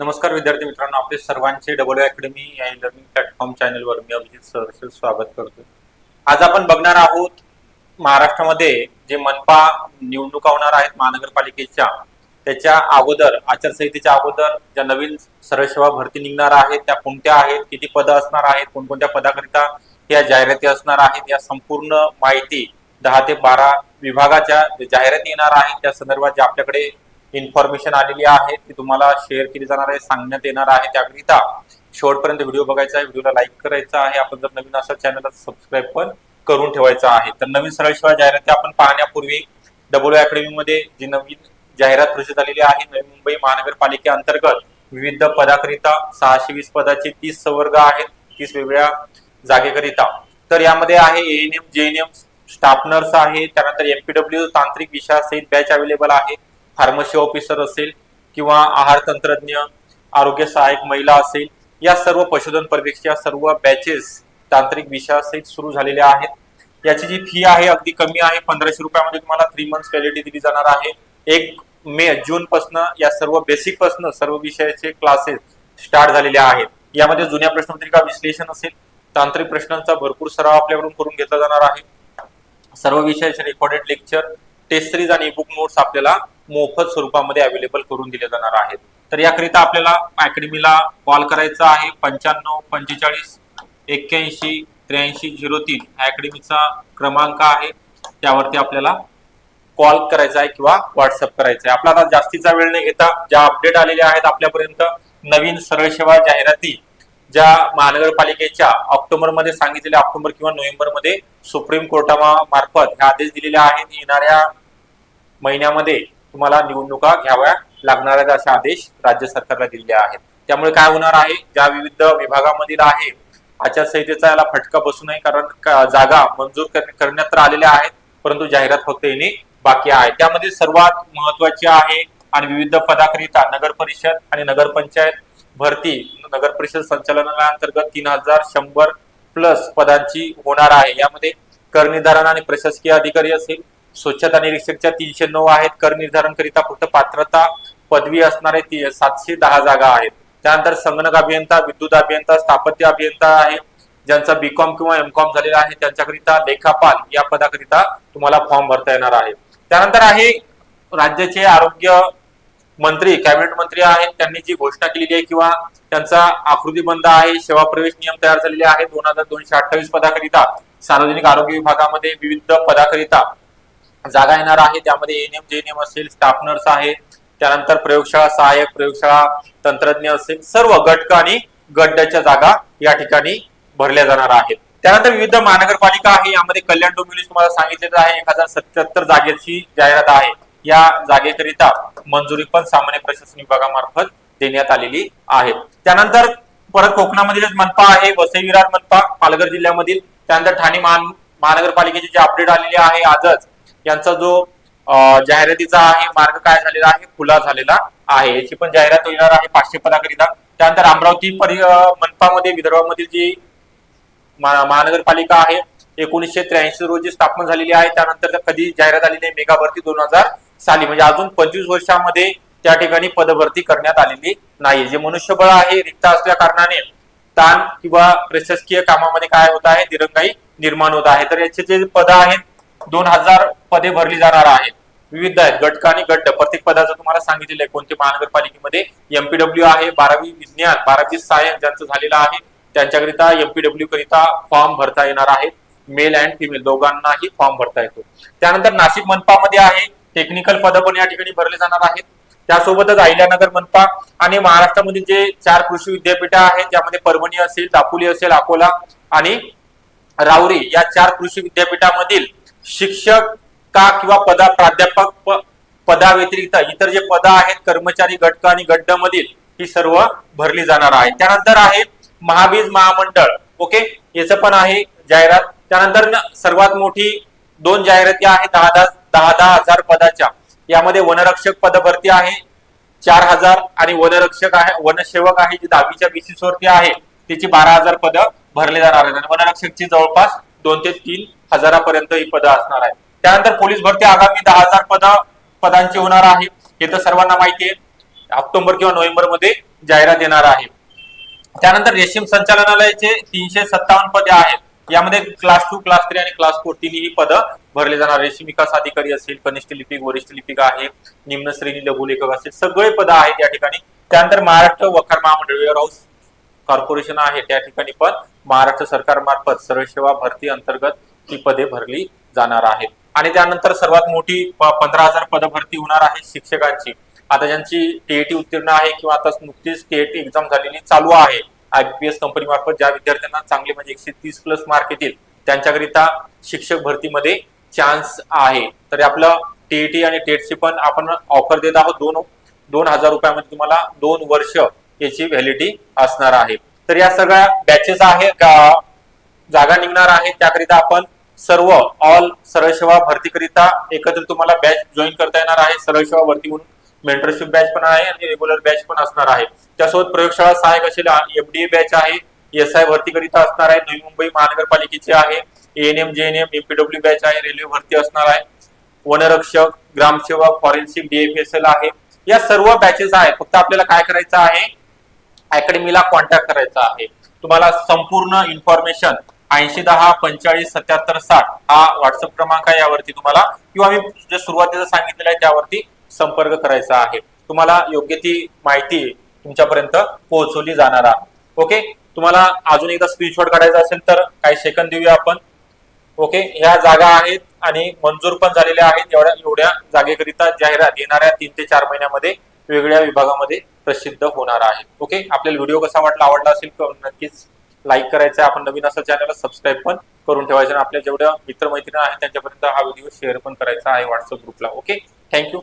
नमस्कार विद्यार्थी मित्रांनो, आपले सर्वांचे डब्ल्यू अकॅडमी या लर्निंग प्लॅटफॉर्म चॅनलवर मी अभिजित सर स्वागत करतो। आज आपण बघणार आहोत महाराष्ट्रामध्ये जे मनपा निवडणुका होणार आहेत महानगरपालिकेच्या, त्याच्या अगोदर आचारसंहितेच्या अगोदर ज्या नवीन सरळ सेवा भरती निघणार आहेत त्या कोणत्या आहेत, किती पदं असणार आहेत, कोणकोणत्या पदाकरिता या जाहिराती असणार आहेत, या संपूर्ण माहिती 10 ते 12 विभागाच्या जाहिराती येणार आहेत त्या संदर्भात जे आपल्याकडे इन्फॉर्मेशन आलेली आहे ती तुम्हाला शेअर केली जाणार आहे, सांगण्यात येणार आहे। त्याकरिता शेवटपर्यंत व्हिडिओ बघायचा आहे, व्हिडिओला लाईक करायचा आहे, आपण जर नवीन असाल चॅनलला सबस्क्राईब पण करून ठेवायचा आहे। तर नवीन सरळ सेवा जाहिराती आपण पाहण्यापूर्वी डब्ल्यू अकॅडमी मध्ये जी नवीन जाहिरात प्रसिद्ध झालेली आहे, नवी मुंबई महानगरपालिकेअंतर्गत विविध पदाकरिता 620 पदाचे 30 संवर्ग आहेत, 30 वेगवेगळ्या जागेकरिता। तर यामध्ये आहे एएनएम, जेएनएम, स्टाफ नर्स आहे, त्यानंतर एमपीडब्ल्यू तांत्रिक विषयासहित बॅच अवेलेबल आहे, फार्मसी ऑफिसर असेल किंवा आहार तंत्रज्ञ, आरोग्य सहाय्यक महिला असेल, या सर्व पशुधन पर्यवेक्षक सर्व बॅचेस तांत्रिक विषयासहित सुरू झालेल्या आहेत। याची जी फी आहे अगदी कमी आहे, 1500 रुपयामध्ये तुम्हाला 3 मंथ्स व्हॅलिडिटी दिली जाणार आहे। 1 मे जून पासून या सर्व बेसिक पासून सर्व विषयाचे क्लासेस स्टार्ट झालेले आहेत। यामध्ये जुन्या प्रश्नपत्रिका विश्लेषण असेल, तांत्रिक प्रश्नांचा भरपूर सराव आपल्याकडून करून घेतला जाणार आहे। सर्व विषयाचे रेकॉर्डेड लेक्चर, टेस्ट सिरीज आणि ईबुक नोट्स आपल्याला मोफत स्वरूपामध्ये अवेलेबल करून दिले जाणार आहेत। तर याकरिता आपल्याला अकॅडमीला कॉल करायचा आहे 95 45 81 83 03 अकॅडमीचा क्रमांक आहे, त्यावरती आपल्याला कॉल करायचा आहे किंवा व्हॉट्सअप करायचा आहे। आपल्याला जास्तीचा वेळ न घेता ज्या अपडेट आलेल्या आहेत आपल्यापर्यंत नवीन सरळ सेवा जाहिराती ज्या महानगरपालिकेच्या ऑक्टोबर मध्ये सांगितलेल्या, ऑक्टोबर किंवा नोव्हेंबर मध्ये सुप्रीम कोर्टामार्फत हे आदेश दिलेले आहेत, येणाऱ्या महिन्यामध्ये तुम्हाला निवडणुका घ्याव्या लागणार आहेत असे आदेश राज्य सरकारला दिलेले आहेत। त्यामुळे काय होणार आहे, ज्या विविध विभागामधील आहे आचारसंहितेचा याला फटका बसू नये, कारण जागा मंजूर करण्यात तर आलेल्या आहेत परंतु जाहिरात फक्त येणे बाकी आहे। त्यामध्ये सर्वात महत्वाची आहे आणि विविध पदाकरिता नगर परिषद आणि नगरपंचायत भरती नगर परिषद संचालनालयाअंतर्गत 3100 प्लस पदांची होणार आहे। यामध्ये कर निर्धारण आणि प्रशासकीय अधिकारी असेल, स्वच्छता निरीक्षकच्या 309 आहेत, कर निर्धारण करिता फक्त पात्रता पदवी असणारे 710 जागा आहेत। त्यानंतर संगणक अभियंता, विद्युत अभियंता, स्थापत्य अभियंता आहे, ज्यांचा बीकॉम किंवा एमकॉम झालेला आहे त्यांच्याकरिता लेखापाल या पदाकरिता तुम्हाला फॉर्म भरता येणार आहे। त्यानंतर आहे राज्याचे आरोग्य मंत्री, कॅबिनेट मंत्री आहेत, त्यांनी जी घोषणा केलेली आहे किंवा त्यांचा आकृतीबंध आहे, सेवा प्रवेश नियम तयार झालेले आहेत। 2228 पदाकरिता सार्वजनिक आरोग्य विभागामध्ये विविध पदाकरिता जागा येणार आहे। त्यामध्ये एएनएम, जेएनएम असेल, स्टाफ नर्स आहे, त्यानंतर प्रयोगशाळा सहाय्यक, प्रयोगशाळा तंत्रज्ञ असेल, सर्व गट आणि गटाच्या जागा या ठिकाणी भरल्या जाणार आहेत। त्यानंतर विविध महानगरपालिका आहे, यामध्ये कल्याण डोंबिवली तुम्हाला सांगितलेलं आहे 1077 जागेची जाहिरात आहे। या जागेकरिता मंजुरी पण सामान्य प्रशासन विभागामार्फत देण्यात आलेली आहे। त्यानंतर परत कोकणामधीलच मनपा आहे, वसई विरार मनपा पालघर जिल्ह्यामधील। त्यानंतर ठाणे महानगरपालिकेचे जे अपडेट आलेले आहे आजच, यांचा जो जाहिरातीचा आहे मार्ग काय झालेला आहे, खुला झालेला आहे। याची पण जाहिरात होणार आहे 500 पदाकरिता। त्यानंतर अमरावती मनपामध्ये विदर्भामधील जी महानगरपालिका आहे 1983 रोजी स्थापन झालेली आहे। त्यानंतर कधी जाहिरात आलेली आहे, मेगा भरती 2000 साली, म्हणजे अजून 25 वर्षामध्ये त्या ठिकाणी पदभरती करण्यात आलेली नाही। जे मनुष्यबळ आहे रिक्त असल्या कारणाने ताण किंवा प्रशासकीय कामामध्ये काय होत आहे, दिरंगाई निर्माण होत आहे। तर याचे जे पद आहेत 2000 पदे भरली जाणार आहेत, विविध आहेत, गट आणि गट प्रत्येक पदाचं तुम्हाला सांगितलेलं आहे कोणते महानगरपालिकेमध्ये। एमपीडब्ल्यू आहे, 12वी विज्ञान 12वी सायन्स ज्यांचं झालेलं आहे त्यांच्याकरिता एमपीडब्ल्यू करिता फॉर्म भरता येणार आहेत, मेल अँड फिमेल दोघांनाही फॉर्म भरता येतो। त्यानंतर नाशिक मनपामध्ये आहे टेक्निकल पद पण या ठिकाणी भरले जाणार आहेत। त्यासोबतच अहिल्यानगर मनपा आणि महाराष्ट्रामध्ये जे 4 कृषी विद्यापीठ आहेत, त्यामध्ये परभणी असेल, दापोली असेल, अकोला आणि राऊरी या 4 कृषी विद्यापीठामधील शिक्षक का किंवा प्राध्यापक पदाव्यतिरिक्त इतर जे पद आहेत कर्मचारी गट आणि गट मधील ही सर्व भरली जाणार आहे। त्यानंतर आहे महाबीज महामंडळ, ओके, याचं पण आहे जाहिरात। त्यानंतर सर्वात मोठी 2 जाहिराती आहेत 10,000 पदाच्या। यामध्ये वनरक्षक पद भरती आहे 4000 आणि वनरक्षक आहे, वनसेवक आहे जी 10वीच्या बेसिस वरती आहे त्याची 12000 पद भरले जाणार आहेत आणि वनरक्षकची जवळपास 2 ते 3 हजारापर्यंत ही पद असणार आहे। त्यानंतर पोलीस भरती आगामी 10,000 पदांची होणार आहे, हे तर सर्वांना माहिती आहे। ऑक्टोबर किंवा नोव्हेंबर मध्ये जाहिरात येणार आहे. त्यानंतर रेशीम संचालनालयाचे 357 पदे आहेत. यामध्ये क्लास 2, क्लास 3 आणि क्लास 4 तिन्ही पदं भरले जाणार. रेशीम विकास अधिकारी असेल, कनिष्ठ लिपिक, वरिष्ठ लिपिक आहे, निम्न श्रेणी लघुलेखक असेल, सगळे पदं आहेत या ठिकाणी. त्यानंतर महाराष्ट्र वखार महामंडळ वेअर हाऊस कॉर्पोरेशन आहे, त्या ठिकाणी पण महाराष्ट्र सरकारमार्फत सरळ सेवा भरती अंतर्गत ही पदे भरली जाणार आहेत. आणि त्यानंतर सर्वात मोठी 15,000 पद भरती होणार आहे शिक्षकांची. आता ज्यांची टीएटी उत्तीर्ण आहे किंवा आता नुकतीच टीएटी एक्झाम झालेली चालू आहे, आयपीएस कंपनी मार्फत ज्या विद्यार्थ्यांना चांगले म्हणजे 130+ मार्क येतील त्यांच्याकरिता शिक्षक भरतीमध्ये चान्स आहे. तर आपलं टीएटी आणि टेटची पण आपण ऑफर देत आहोत. 2,000 रुपयामध्ये तुम्हाला 2 वर्ष याची व्हॅलिडिटी असणार आहे. तर या सगळ्या बॅचेस आहे जागा निघणार आहे, त्याकरिता आपण सर्व ऑल सरळ सेवा भरतीकरिता एकत्र तुम्हाला बॅच जॉईन करता येणार आहे. सरळ सेवा भरती म्हणून मेंटरशिप बॅच पण आहे आणि रेग्युलर बॅच पण असणार आहे. त्यासोबत प्रयोगशाळा सहाय्यक असेल, एफडीए बॅच आहे, एसआय भरतीकरिता असणार आहे, नवी मुंबई महानगरपालिकेची आहे, एएनएम जेएनएम एमपीडब्ल्यू बॅच आहे, रेल्वे भरती असणार आहे, वनरक्षक, ग्रामसेवक, फॉरेन्सिक, डीएफएसएल आहे. या सर्व बॅचेस आहेत. फक्त आपल्याला काय करायचं आहे, अकॅडमीला कॉन्टॅक्ट करायचा आहे. तुम्हाला संपूर्ण इन्फॉर्मेशन 8010457760 हा व्हॉट्सअप क्रमांक आहे, यावरती तुम्हाला किंवा मी जे सुरुवातीला सांगितलेलं आहे त्यावरती संपर्क करायचा आहे. तुम्हाला योग्य ती माहिती तुमच्यापर्यंत पोहोचवली जाणार आहे. ओके, तुम्हाला अजून एकदा स्क्रीनशॉट काढायचा असेल तर काही सेकंद देऊया आपण. ओके, ह्या जागा आहेत आणि मंजूर पण झालेल्या आहेत. एवढ्या जागेकरिता जाहिरात येणाऱ्या 3 ते 4 महिन्यामध्ये वेगवेगळ्या विभागामध्ये प्रसिद्ध होणार आहे. ओके, आपल्याला व्हिडिओ कसा आवडला असेल नक्कीच लाईक करायचं आहे. आपण नवीन असं चॅनलला सबस्क्राईब पण करून ठेवायचं. आपल्या जेवढ्या मित्रमैत्रिणी आहेत त्यांच्यापर्यंत हा व्हिडिओ शेअर पण करायचा आहे व्हॉट्सअप ग्रुपला. Okay, thank you.